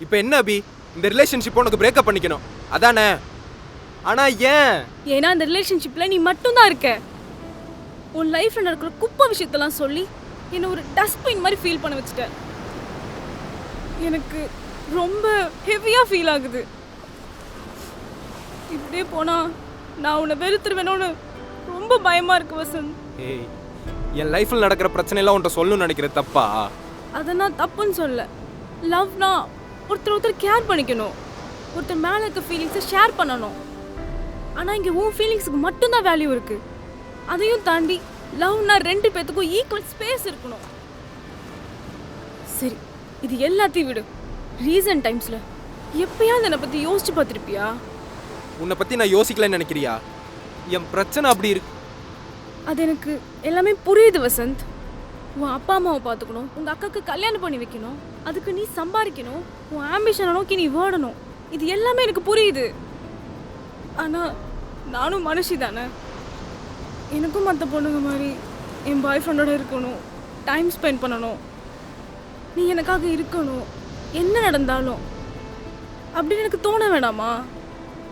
இப்போ என்ன அபி, இந்த ரிலேஷன்ஷிப் உனக்கு பிரேக்கப் பண்ணிக்கணும் அதானே? ஆனா ஏன்? ஏன்னா அந்த ரிலேஷன்ஷிப்ல நீ மட்டும்தான் இருக்க. உன் லைஃப்ல நடக்கிற குப்பை விஷயத்தெல்லாம் சொல்லி என்ன ஒரு டஸ்ட்பின் மாதிரி ஃபீல் பண்ண வச்சுட்ட. எனக்கு ரொம்ப ஹெவியா ஃபீல் ஆகுது. இப்படியே போனா நான் உன்னை வெறுத்துருவேணும்னு ரொம்ப பயமா இருக்கு வசந்த். ஏய், என் லைஃப்ல நடக்கிற பிரச்சனையெல்லாம் உன்கிட்ட சொல்லணும்னு நினைக்கிற தப்பா? அதை நான் தப்புன்னு சொல்ல. லவ்னா ஒருத்தர் கேர் பண்ணிக்கணும், ஒருத்தர் மேலே இருக்க ஃபீலிங்ஸை ஷேர் பண்ணணும். ஆனால் இங்கே உன் ஃபீலிங்ஸுக்கு மட்டும்தான் வேல்யூ இருக்கு. அதையும் தாண்டி லவ்னா 2 பேத்துக்கும் ஈக்குவல் ஸ்பேஸ் இருக்கணும். சரி, இது எல்லாத்தையும் விடு. ரீசன்ட் டைம்ஸில் எப்பயாவது என்னை பற்றி யோசிச்சு பார்த்துருப்பியா? உன்னை பற்றி நான் யோசிக்கலன்னு நினைக்கிறியா? என் பிரச்சனை அப்படி இருக்கு. அது எனக்கு எல்லாமே புரியுது வசந்த். உன் அப்பா அம்மாவை பார்த்துக்கணும், உங்கள் அக்காவுக்கு கல்யாணம் பண்ணி வைக்கணும், அதுக்கு நீ சம்பாதிக்கணும், உன் ஆம்பிஷனை நோக்கி நீ ஓடணும். இது எல்லாமே எனக்கு புரியுது. ஆனால் நானும் மனுஷி தானே. எனக்கும் மற்ற பொண்ணுங்க மாதிரி என் பாய் ஃப்ரெண்டோட இருக்கணும், டைம் ஸ்பெண்ட் பண்ணணும், நீ எனக்காக இருக்கணும், என்ன நடந்தாலும் அப்படின்னு எனக்கு தோண வேணாமா?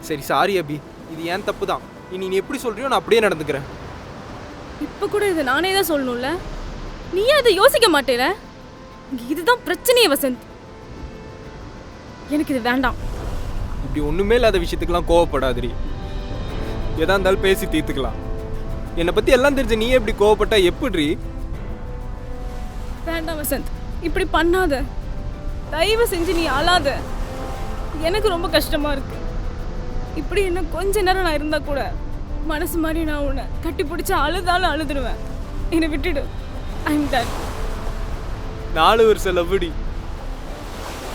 சரி சாரி அபி, இது ஏன் தப்பு தான். இனி நீ எப்படி சொல்றியோ நான் அப்படியே நடந்துக்கிறேன். இப்போ கூட இதை நானே தான் சொல்லணும்ல, நீயே அதை யோசிக்க மாட்டேல. இதுதான் பிரச்சனையே வசந்த். எனக்கு இது வேண்டாம். இப்படி ஒண்ணுமே இல்லாத விஷயத்துக்கெல்லாம் கோவப்படாதீ. எதா இருந்தாலும் பேசி தீர்த்துக்கலாம். என்னை பத்தி எல்லாம் தெரிஞ்ச நீயே இப்படி கோவப்பட்டா எப்படி? வேண்டாம் வசந்த், இப்படி பண்ணாத. தயவு செஞ்சு நீ அழாத. எனக்கு ரொம்ப கஷ்டமா இருக்கு. இப்படி என்ன கொஞ்ச நேரம் நான் இருந்தா கூட மனசு மாதிரி நான் உன்னை கட்டி பிடிச்சி அழுதாலும் அழுதுடுவேன். என்னை விட்டுடு. I am ton. 4 வருஷம் லவ்டி.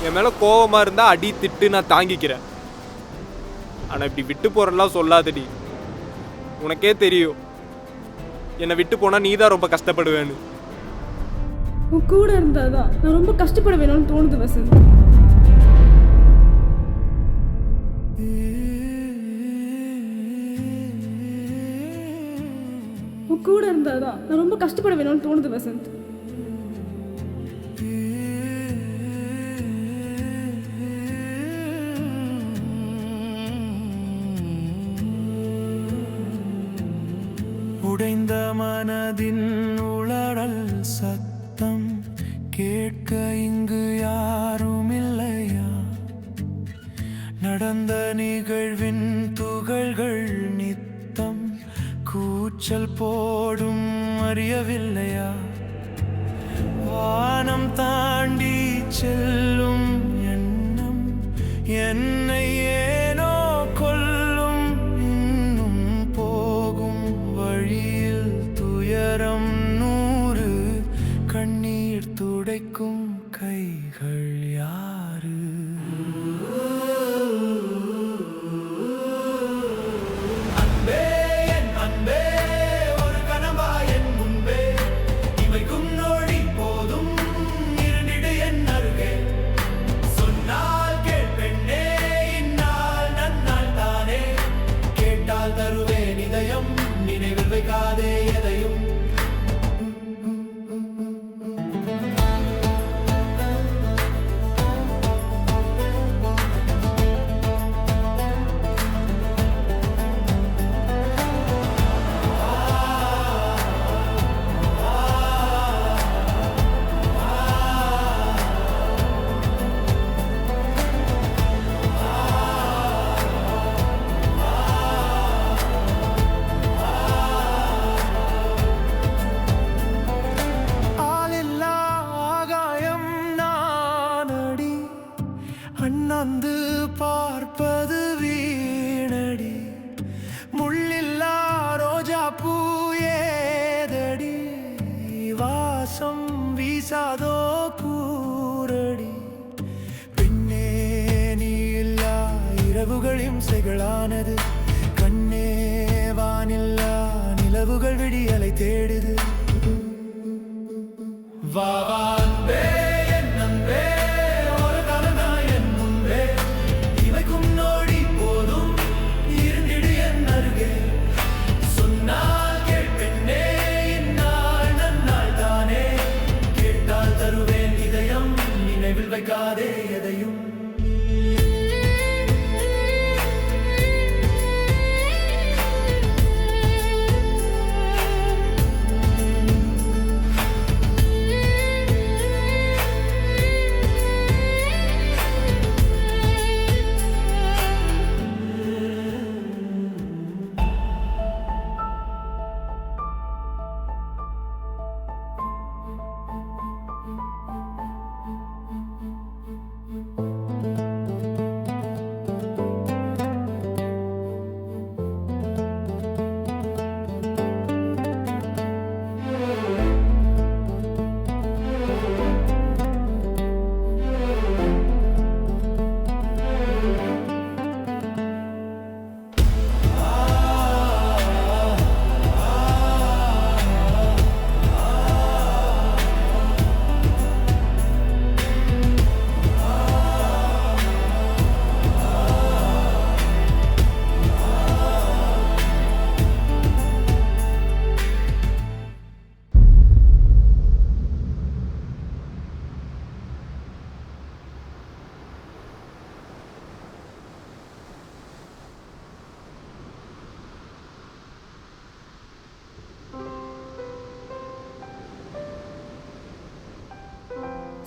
என் மேல கோவமா இருந்தா அடி திட்டு நான் தாங்கிக்கிறேன். ஆனா இப்படி விட்டு போறலாம் சொல்லாதடி. உனக்கே தெரியும் என்னை விட்டு போனா நீ தான் ரொம்ப கஷ்டப்படுவேன்னு. உன் கூட இருந்தாதான் நான் ரொம்ப கஷ்டப்பட வேணும்னு தோணுது வசந்த். உன் கூட இருந்தாதான் நான் ரொம்ப கஷ்டப்பட வேணும்னு தோணுது வசந்த். உடைந்த மனதின் உளறல் சத்தம் கேட்க இங்கு யாரும் இல்லையா? நடந்த நிகழ்வின் துகள்கள் நித்தம் கூச்சல் போடும் அறியவில்லையா? வானம் தாண்டி செல்லும் எண்ணம் என்னை ஏனோ கொல்லும். இன்னும் போகும் வழியில் துயரம் 100. கண்ணீர் துடைக்கும் கைகள் யாரு? அன்பே என் அன்பே, ஒரு கனவா என் முன்பே, இவைக்கும் நொடி போதும் இருந்திடு என் அருகே. சொன்னால் கேட்பெண்ணே, இந்நாள் நன்னாள் தானே, கேட்டால் தருவேன் இதயம், நினைவில் வைக்காதே எதையும். அண்ணாந்து பார்ப்பது வீணடி, முள்ளில்லா ரோஜா பூ ஏதடி, வாசம் வீசாதோ கூரடி. பின்னே நீ இல்லா இரவுகளும் செகளானது, கண்ணே வானில்லா நிலவுகள் விடியலை தேடுது. வா வா அன்பே என் அன்பே, ஒரு கனவா என் முன்பே, இவைக்கும் நொடி போதும் இருந்திடு என் அருகே. சொன்னால் கேட்பெண்ணே, இந்நாள் நன்னாள் தானே, கேட்டால் தருவேன் இதயம், நினைவில் வைக்காதே எதையும்.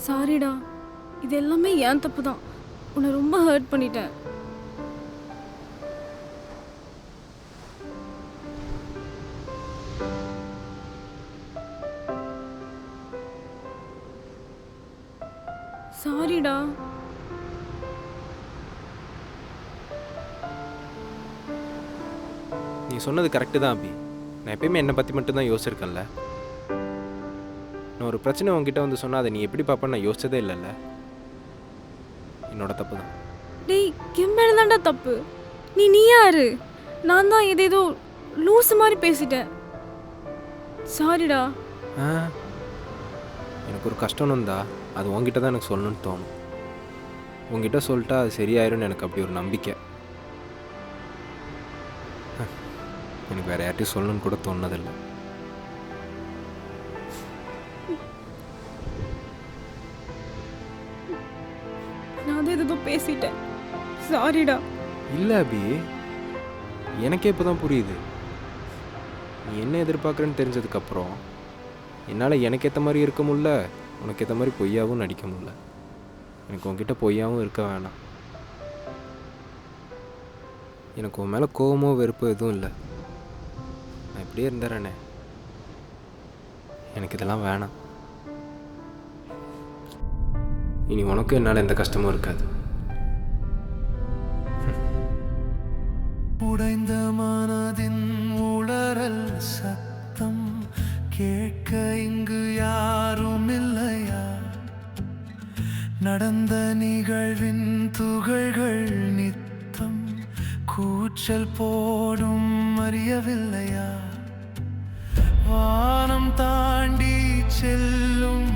சாரிடா, இது எல்லாமே என் தப்பு தான். உன்னை ரொம்ப ஹர்ட் பண்ணிட்டேன். சாரிடா. நீ சொன்னது கரெக்டு தான் அபி. நான் எப்பயுமே என்னை பற்றி மட்டும்தான் யோசிச்சிருக்கேன்ல. நான் ஒரு பிரச்சனை உங்ககிட்ட வந்து சொன்னால் அதை நீ எப்படி பார்ப்பேன்னு நான் யோசிச்சதே இல்லைல்ல. என்னோட தப்பு தான். டேய், என் மேல தான்டா தப்பு. நீ யாரு? நான் தான் ஏதேதோ லூஸ் மாதிரி பேசிட்டேன். சாரிடா. எனக்கு ஒரு கஷ்டம் வந்தா அது உங்ககிட்ட தான் எனக்கு சொல்லணும்னு தோணும். உங்ககிட்ட சொல்லிட்டா அது சரியாயிரும்னு எனக்கு அப்படி ஒரு நம்பிக்கை. எனக்கு வேறு யார்ட்டையும் சொல்லணும்னு கூட தோணுனதில்லை. நான் தான் ஏதோ பேசிட்டேன். சாரிடா. இல்லை அபி, எனக்கே இப்போ தான் புரியுது. நீ என்ன எதிர்பார்க்குறேன்னு தெரிஞ்சதுக்கப்புறம் என்னால் எனக்கு ஏற்ற மாதிரி இருக்க முடியல, உனக்கு ஏற்ற மாதிரி பொய்யாவும் நடிக்க முடியல. எனக்கு உங்ககிட்ட பொய்யாவும் இருக்க வேணாம். எனக்கு உன் மேலே கோவமோ வெறுப்போ எதுவும் இல்லை. நான் இப்படியே இருந்துறேனே. எனக்கு இதெல்லாம் வேணாம். இனி உனக்கும் என்னால் எந்த கஷ்டமும் இருக்காது. உடைந்த மனதின் உளறல் சத்தம் கேட்க இங்கு யாரும் இல்லையா? நடந்த நிகழ்வின் துகள்கள் நித்தம் கூச்சல் போடும் அறியவில்லையா? வானம் தாண்டி செல்லும்